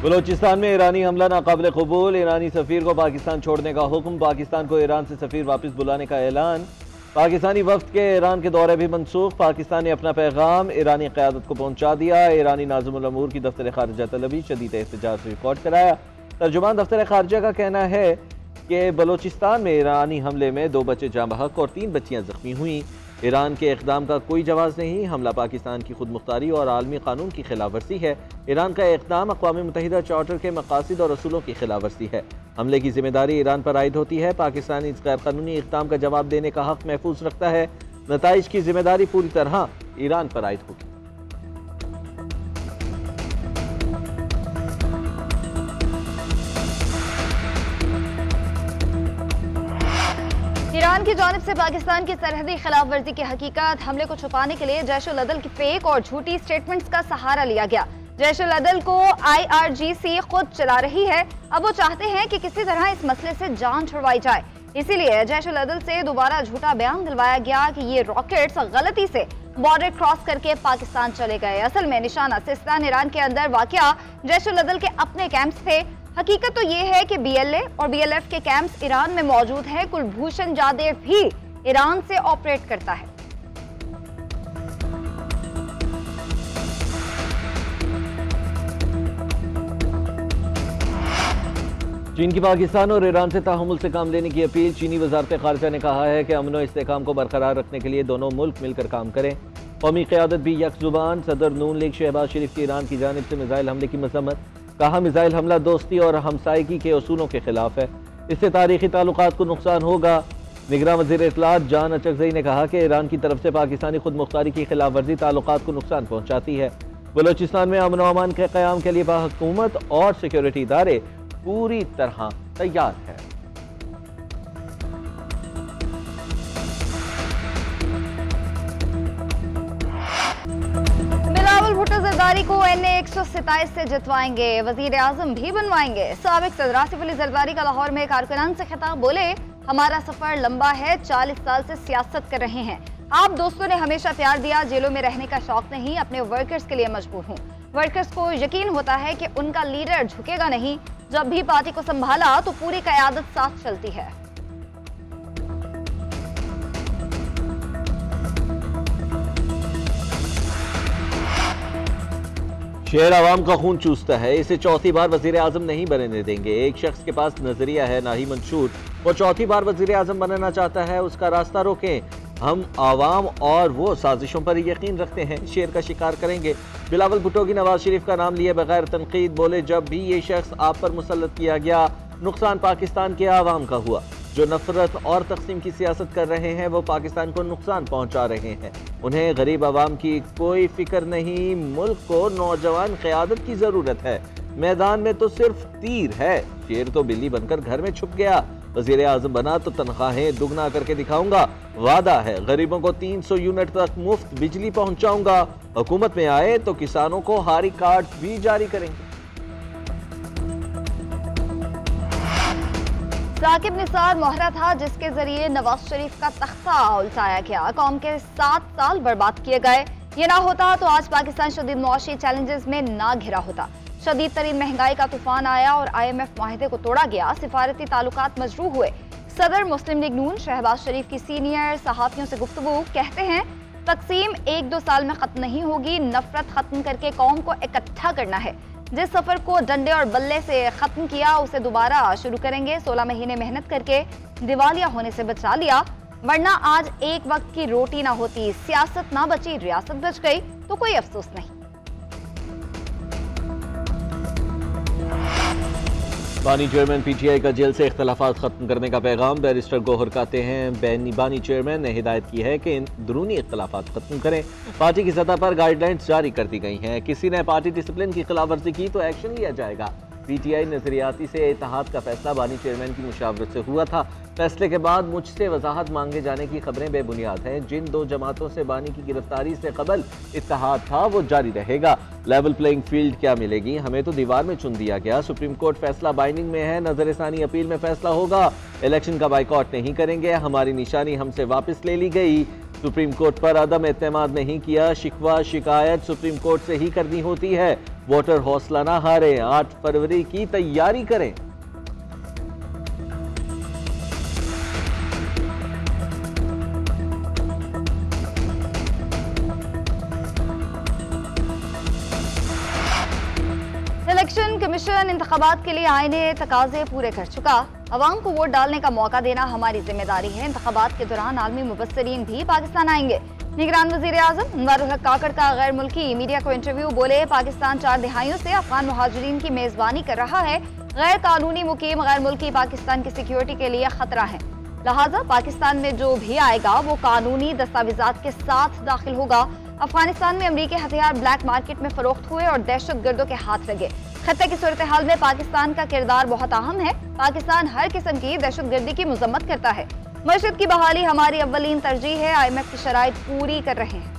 बलोचिस्तान में ईरानी हमला नाकाबिल कबूल, ईरानी सफीर को पाकिस्तान छोड़ने का हुक्म, पाकिस्तान को ईरान से सफीर वापस बुलाने का ऐलान, पाकिस्तानी वफ्द के ईरान के दौरे भी मनसूख, पाकिस्तान ने अपना पैगाम ईरानी क़यादत को पहुंचा दिया, ईरानी नाज़िमुल अमूर की दफ्तर खारजा तलबी शदीद एहतजाज से रिकॉर्ड कराया। तर्जुमान दफ्तर खारजा का कहना है कि बलोचिस्तान में ईरानी हमले में 2 बच्चे जाँ बहक और 3 बच्चियाँ जख्मी हुई। ईरान के इक़दाम का कोई जवाब नहीं, हमला पाकिस्तान की खुद मुख्तारी और आलमी कानून की खिलाफ वर्जी है। ईरान का इक़दाम अक़वाम मुत्तहिदा चार्टर के मकासद और असूलों की खिलाफ वर्जी है। हमले की जिम्मेदारी ईरान पर आयद होती है। पाकिस्तान इस गैर कानूनी इक़दाम का जवाब देने का हक़ महफूज रखता है। नताइज की जिम्मेदारी पूरी तरह ईरान पर आयद होगी। ईरान की जानिब से पाकिस्तान की सरहदी खिलाफ वर्जी की हकीकत, हमले को छुपाने के लिए जैश-उल-अदल की फेक और झूठी स्टेटमेंट्स का सहारा लिया गया। जैश-उल-अदल को IRGC खुद चला रही है। अब वो चाहते हैं कि किसी तरह इस मसले से जान छुड़वाई जाए। इसीलिए जैश-उल-अदल से दोबारा झूठा बयान दिलवाया गया कि ये रॉकेट्स गलती से बॉर्डर क्रॉस करके पाकिस्तान चले गए। असल में निशाना सिस्तान ईरान के अंदर वाक़या जैश-उल-अदल के अपने कैंप्स थे। हकीकत तो ये है कि BLA और BLF के कैंप्स ईरान में मौजूद हैं। कुलभूषण जादेव भी ईरान से ऑपरेट करता है। चीन की पाकिस्तान और ईरान से ताहमुल से काम लेने की अपील। चीनी वज़ारत ख़ारजा ने कहा है कि अमन व इस्तेहकाम को बरकरार रखने के लिए दोनों मुल्क मिलकर काम करें। कौमी क़यादत भी यकजुबान। सदर नून लीग शहबाज शरीफ की ईरान की जानिब से मिसाइल हमले की मज़म्मत, कहा मिसाइल हमला दोस्ती और हमसायगी के उसूलों के खिलाफ है, इससे तारीखी ताल्लुकात को नुकसान होगा। निगरान वज़ीर इत्तलात जान अचकज़ई ने कहा कि ईरान की तरफ से पाकिस्तानी खुद मुख्तारी की खिलाफ वर्जी ताल्लुकात को नुकसान पहुँचाती है। बलोचिस्तान में अमन व अमान के क़याम के लिए हुकूमत और सिक्योरिटी इदारे पूरी तरह तैयार है। बिलावल भुट्टो जरदारी को NA 127 से जितवाएंगे, वजीर आजम भी बनवाएंगे। साबिक सदर आसिफ अली जरदारी का लाहौर में कारकुनान से खिताब, बोले हमारा सफर लंबा है, 40 साल से सियासत कर रहे हैं। आप दोस्तों ने हमेशा प्यार दिया, जेलों में रहने का शौक नहीं, अपने वर्कर्स के लिए मजबूर हूँ। वर्कर्स को यकीन होता है कि उनका लीडर झुकेगा नहीं। जब भी पार्टी को संभाला तो पूरी क़यादत साथ चलती है। शेर आवाम का खून चूसता है, इसे चौथी बार वजीर आजम नहीं बनने देंगे। एक शख्स के पास नजरिया है ना ही मंशूर, वो चौथी बार वजीर आजम बनना चाहता है, उसका रास्ता रोकें। हम आवाम और वो साजिशों पर यकीन रखते हैं, शेर का शिकार करेंगे। बिलावल भुट्टो की नवाज शरीफ का नाम लिए बगैर तनकीद, बोले जब भी ये शख्स आप पर मुसल्लत किया गया, नुकसान पाकिस्तान के आवाम का हुआ। जो नफरत और तकसीम की सियासत कर रहे हैं वो पाकिस्तान को नुकसान पहुंचा रहे हैं। उन्हें गरीब आवाम की कोई फिक्र नहीं, मुल्क को नौजवान क़यादत की जरूरत है। मैदान में तो सिर्फ तीर है, शेर तो बिल्ली बनकर घर में छुप गया। वजीर आजम बना तो तनख्वाहें दुगना करके दिखाऊंगा, वादा है गरीबों को 300 यूनिट तक मुफ्त बिजली पहुंचाऊंगा। हुकूमत में आए तो किसानों को हारी कार्ड भी जारी करेंगे। साकिब निसार मोहरा था जिसके जरिए नवाज शरीफ का तख्ता उल्टाया गया, कौम के 7 साल बर्बाद किए गए। ये ना होता तो आज पाकिस्तान शदीद मुआशी चैलेंजेस में ना घिरा होता। शदीद तरीन महंगाई का तूफान आया और IMF माहिदे को तोड़ा गया, सिफारती ताल्लुकात मजरू हुए। सदर मुस्लिम लीग नून शहबाज शरीफ की सीनियर सहाफियों से गुफ्तगू, कहते हैं तकसीम 1-2 साल में खत्म नहीं होगी, नफरत खत्म करके कौम को इकट्ठा करना है। जिस सफर को डंडे और बल्ले से खत्म किया उसे दोबारा शुरू करेंगे। 16 महीने मेहनत करके दिवालिया होने से बचा लिया, वरना आज एक वक्त की रोटी ना होती, सियासत ना बची, रियासत बच गई तो कोई अफसोस नहीं। बानी चेयरमैन PTI का जेल से इख्तलाफात खत्म करने का पैगाम। बैरिस्टर गौहर कहते हैं बानी चेयरमैन ने हिदायत की है कि अंदरूनी इख्तलाफात खत्म करें। पार्टी की सतह पर गाइडलाइंस जारी कर दी गई हैं, किसी ने पार्टी डिसिप्लिन की खिलाफ वर्जी की तो एक्शन लिया जाएगा। PTI नजरियाती से इत्तेहाद का फैसला बानी चेयरमैन की मुशावरत से हुआ था। फैसले के बाद मुझसे वजाहत मांगे जाने की खबरें बेबुनियाद हैं। जिन 2 जमातों से बानी की गिरफ्तारी से कबल इत्तेहाद था वो जारी रहेगा। लेवल प्लेइंग फील्ड क्या मिलेगी, हमें तो दीवार में चुन दिया गया। सुप्रीम कोर्ट फैसला बाइंडिंग में है, नजरसानी अपील में फैसला होगा। इलेक्शन का बाइकॉट नहीं करेंगे, हमारी निशानी हमसे वापस ले ली गई। सुप्रीम कोर्ट पर अदम एतमाद नहीं किया, शिकवा शिकायत सुप्रीम कोर्ट से ही करनी होती है। वोटर हौसला ना हारें, 8 फरवरी की तैयारी करें। इलेक्शन कमीशन इंतखाबात के लिए आईने तकाजे पूरे कर चुका। अवाम को वोट डालने का मौका देना हमारी जिम्मेदारी है। इंतखाबात के दौरान आलमी मुबस्सिरीन भी पाकिस्तान आएंगे। निगरान वजीर आजम अनवारुल हक काकड़ का गैर मुल्की मीडिया को इंटरव्यू। बोले, पाकिस्तान 4 दिहाइयों से अफगान मुहाजिरीन की मेजबानी कर रहा है। गैर कानूनी मुकीम गैर मुल्की पाकिस्तान की सिक्योरिटी के लिए खतरा है, लिहाजा पाकिस्तान में जो भी आएगा वो कानूनी दस्तावेजात के साथ दाखिल होगा। अफगानिस्तान में अमरीकी हथियार ब्लैक मार्केट में फरोख्त हुए और दहशत गर्दों के हाथ लगे। खत्ते की सूरत हाल में पाकिस्तान का किरदार बहुत अहम है। पाकिस्तान हर किस्म की दहशत गर्दी की मजम्मत करता है। मस्जिद की बहाली हमारी अव्वलीन तरजीह है। IMF की शराइत पूरी कर रहे हैं।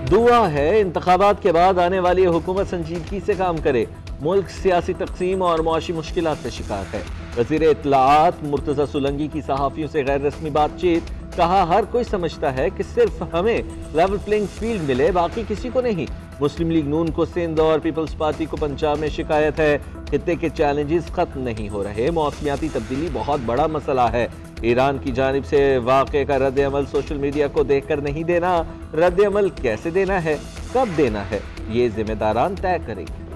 दुआ है इंतखाबात के बाद आने वाली हुकूमत संजीदगी से काम करे। मुल्क सियासी तकसीम और मुआशी मुश्किलात का शिकार है। वज़ीर इत्तलाआत मुर्तज़ा सुलंगी की सहाफ़ियों से गैर रस्मी बातचीत। कहा, हर कोई समझता है कि सिर्फ हमें लेवल प्लेइंग फील्ड मिले, बाकी किसी को नहीं। मुस्लिम लीग नून को सिंध और पीपल्स पार्टी को पंजाब में शिकायत है। खित्ते के चैलेंजेस खत्म नहीं हो रहे। मौसमियाती तब्दीली बहुत बड़ा मसला है। ईरान की जानिब से वाक़े का रद्द अमल सोशल मीडिया को देखकर नहीं देना। रद्द अमल कैसे देना है, कब देना है, ये जिम्मेदारान तय करेंगे।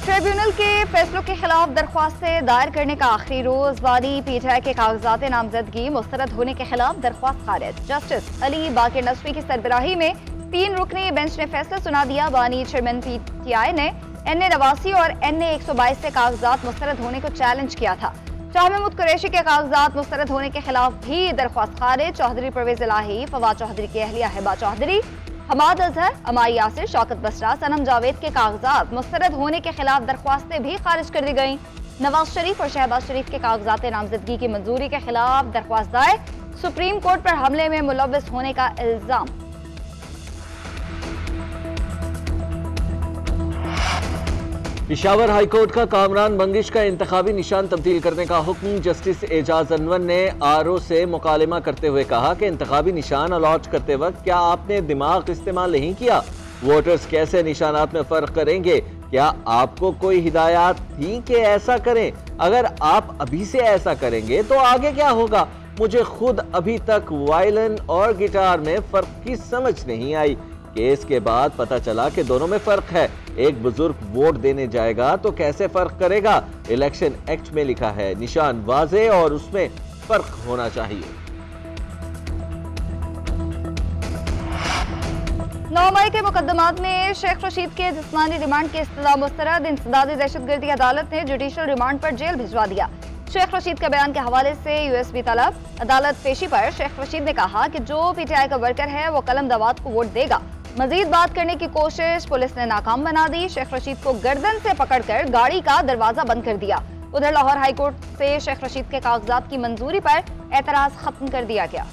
ट्रिब्यूनल के फैसलों के खिलाफ दरख्वास्तें दायर करने का आखिरी रोज। बानी पीटीआई के कागजात नामजदगी मुस्तरद होने के खिलाफ दरख्वास्त खारिज। जस्टिस अली बाकर नसवी की सरबराही में 3 रुकनी बेंच ने फैसला सुना दिया। बानी चेयरमैन पीटीआई ने NA 89 और NA 122 से कागजात मुस्तरद होने को चैलेंज किया था। शाह महमूद कुरैशी के कागजात मुस्तरद होने के खिलाफ भी दरख्वास्त खारिज। चौधरी परवेज इलाही, फवाद चौधरी की अहलिया हिबा चौधरी, हमाद अजहर, अमाई यासिर, शौकत बसरा, सनम जावेद के कागजात मुस्तरद होने के खिलाफ दरख्वास्तें भी खारिज कर दी गईं। नवाज शरीफ और शहबाज शरीफ के कागजात नामजदगी की मंजूरी के खिलाफ दरख्वास्त दायर। सुप्रीम कोर्ट पर हमले में मुलव्वस होने का इल्जाम। पेशावर हाईकोर्ट का कामरान बंदिश का इंतखाबी निशान तब्दील करने का हुक्म। जस्टिस एजाज अनवर ने RO से मुकालमा करते हुए कहा कि इंतखाबी निशान अलॉट करते वक्त क्या आपने दिमाग इस्तेमाल नहीं किया? वोटर्स कैसे निशानात में फर्क करेंगे? क्या आपको कोई हिदायत थी कि ऐसा करें? अगर आप अभी से ऐसा करेंगे तो आगे क्या होगा? मुझे खुद अभी तक वायलिन और गिटार में फर्क की समझ नहीं आई। केस के बाद पता चला कि दोनों में फर्क है। एक बुजुर्ग वोट देने जाएगा तो कैसे फर्क करेगा? इलेक्शन एक्ट में लिखा है निशान वाज़े और उसमें फर्क होना चाहिए। 9 मई के मुकदमात में शेख रशीद के जिस्मानी रिमांड की इस्तदा मुस्तरद। इंसदादी दहशतगर्दी अदालत ने जुडिशल रिमांड पर जेल भिजवा दिया। शेख रशीद के बयान के हवाले से USB तलब। अदालत पेशी पर शेख रशीद ने कहा कि जो PTI का वर्कर है वो कलम दवात को वोट देगा। मजीद बात करने की कोशिश पुलिस ने नाकाम बना दी। शेख रशीद को गर्दन से पकड़कर गाड़ी का दरवाजा बंद कर दिया। उधर लाहौर हाईकोर्ट से शेख रशीद के कागजात की मंजूरी पर एतराज खत्म कर दिया गया।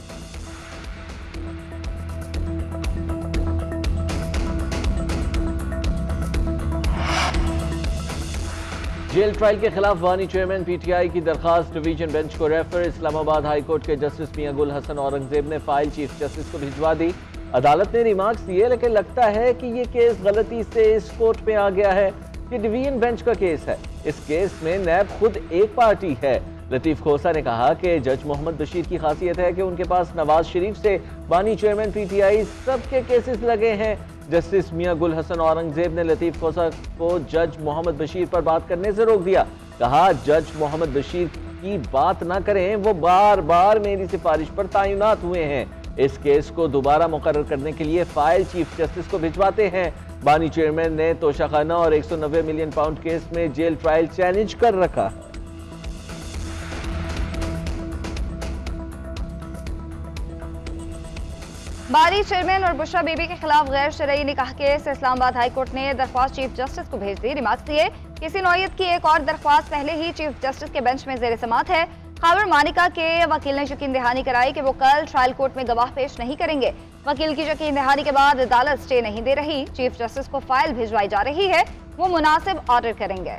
जेल ट्रायल के खिलाफ वानी चेयरमैन PTI की दरखास्त डिवीजन बेंच को रेफर। इस्लामाबाद हाईकोर्ट के जस्टिस मियां गुल हसन औरंगजेब ने फाइल चीफ जस्टिस को भिजवा दी। अदालत ने रिमार्क्स दिए, लेकिन लगता है कि ये केस गलती से इस कोर्ट में आ गया है। ये डिवीजन बेंच का केस है। इस केस में नैब खुद एक पार्टी है। लतीफ खोसा ने कहा कि जज मोहम्मद बशीर की खासियत है कि उनके पास नवाज शरीफ से वानी चेयरमैन PTI सबके केसेस लगे हैं। जस्टिस मियां गुल हसन औरंगजेब ने लतीफ खोसा को जज मोहम्मद बशीर पर बात करने से रोक दिया। कहा, जज मोहम्मद बशीर की बात ना करें, वो बार बार मेरी सिफारिश पर तैनात हुए हैं। इस केस को दोबारा मुकर्रर करने के लिए फाइल चीफ जस्टिस को भिजवाते हैं। बानी चेयरमैन ने तोशाखाना और 190 मिलियन पाउंड केस में जेल ट्रायल चैलेंज कर रखा है। बारी चेयरमैन और बुशरा बीबी के खिलाफ गैर शरई निकाह केस। इस्लामाबाद हाईकोर्ट ने दरख्वास्त चीफ जस्टिस को भेज दी। रिमार्क्स दिए, किसी नौयत की एक और दरख्वास्त पहले ही चीफ जस्टिस के बेंच में जेर समात है। खाबर मानिका के वकील ने यकीन दहानी कराई कि वो कल ट्रायल कोर्ट में गवाह पेश नहीं करेंगे। वकील की यकीन दहानी के बाद अदालत स्टे नहीं दे रही। चीफ जस्टिस को फाइल भिजवाई जा रही है, वो मुनासिब ऑर्डर करेंगे।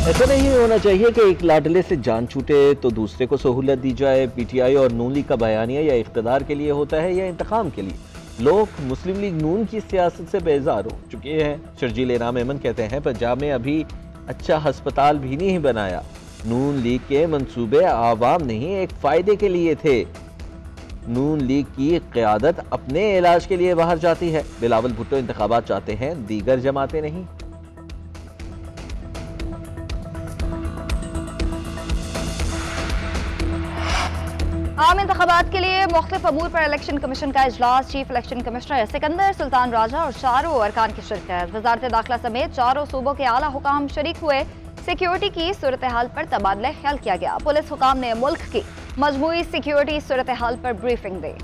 ऐसा नहीं होना चाहिए कि एक लाडले से जान छूटे तो दूसरे को सहूलत दी जाए। पीटीआई और नून लीग का बयानिया या इख्तिदार के लिए होता है या इंतकाम के लिए। लोग मुस्लिम लीग नून की सियासत से बेजार हो चुके हैं। शर्जील इनाम एमन कहते हैं पंजाब में अभी अच्छा हस्पताल भी नहीं बनाया। नून लीग के मंसूबे आवाम नहीं एक फायदे के लिए थे। नून लीग की क़यादत अपने इलाज के लिए बाहर जाती है। बिलावल भुट्टो इंतखाबात चाहते हैं, दीगर जमातें नहीं। आम इंतखाबात के लिए मुख्तलिफ अमूर पर इलेक्शन कमीशन का इजलास। Chief election commissioner Sikandar Sultan Raja और चारों अरकान की शिरकत। वजारत दाखिला समेत चारों सूबों के आला हुकाम शरीक हुए। सिक्योरिटी की सूरत हाल पर तबादला ख्याल किया गया। पुलिस हुकाम ने मुल्क की मजमूई सिक्योरिटी सूरत हाल पर ब्रीफिंग दी।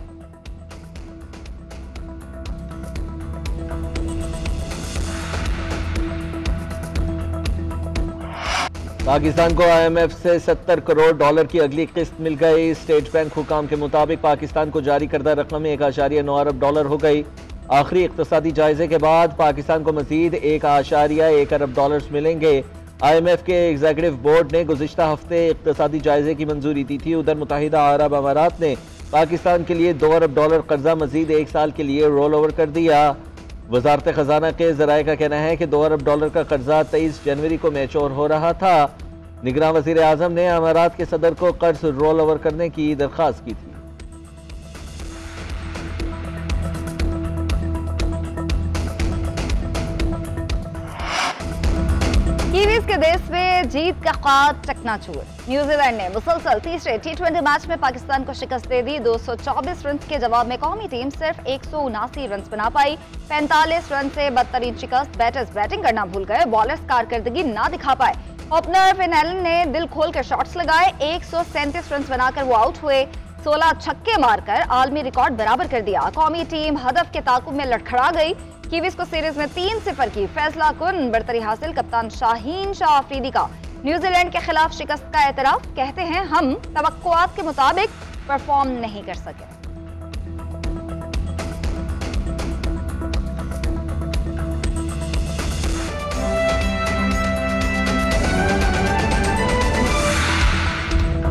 पाकिस्तान को IMF से 70 करोड़ डॉलर की अगली किस्त मिल गई। स्टेट बैंक हुकाम के मुताबिक पाकिस्तान को जारी करदा रकम 1.9 अरब डॉलर हो गई। आखिरी इक्तसादी जायजे के बाद पाकिस्तान को मजीद 1.1 अरब डॉलर मिलेंगे। IMF के एग्जीक्यूटिव बोर्ड ने गुज़िश्ता हफ्ते इक्तसादी जायजे की मंजूरी दी थी। उधर मुत्तहिदा अरब अमारात ने पाकिस्तान के लिए 2 अरब डॉलर कर्जा मजीद 1 साल के लिए रोल ओवर कर दिया। वजारत खजाना के जराये का कहना है कि 2 अरब डॉलर का कर्जा 23 जनवरी को मैच्योर हो रहा था। निगरान वज़ीर आज़म ने अमारात के सदर को कर्ज रोल ओवर करने की दरख्वास्त की थी। कीवीज के देश में जीत का ख्वाब चकनाचूर। न्यूजीलैंड ने मुसलसल तीसरे T20 मैच में पाकिस्तान को शिकस्त दे दी। 224 रन के जवाब में कौमी टीम सिर्फ 179 रन बना पाई। 45 रन से बदतरीन शिकस्त। बैटर्स बैटिंग करना भूल गए, बॉलर्स कारकर्दगी ना दिखा पाए। ओपनर फिन एलन ने दिल खोल कर शॉट्स लगाए। 137 रन बनाकर वो आउट हुए। 16 छक्के मारकर आलमी रिकॉर्ड बराबर कर दिया। कौमी टीम हदफ के ताकुब में लड़खड़ा गई। कीवीज को सीरीज में 3-0 की फैसला कुन बरतरी हासिल। कप्तान शाहीन शाह अफरीदी का न्यूजीलैंड के खिलाफ शिकस्त का एतराफ। कहते हैं हम तवक्कुआत के मुताबिक परफॉर्म नहीं कर सके।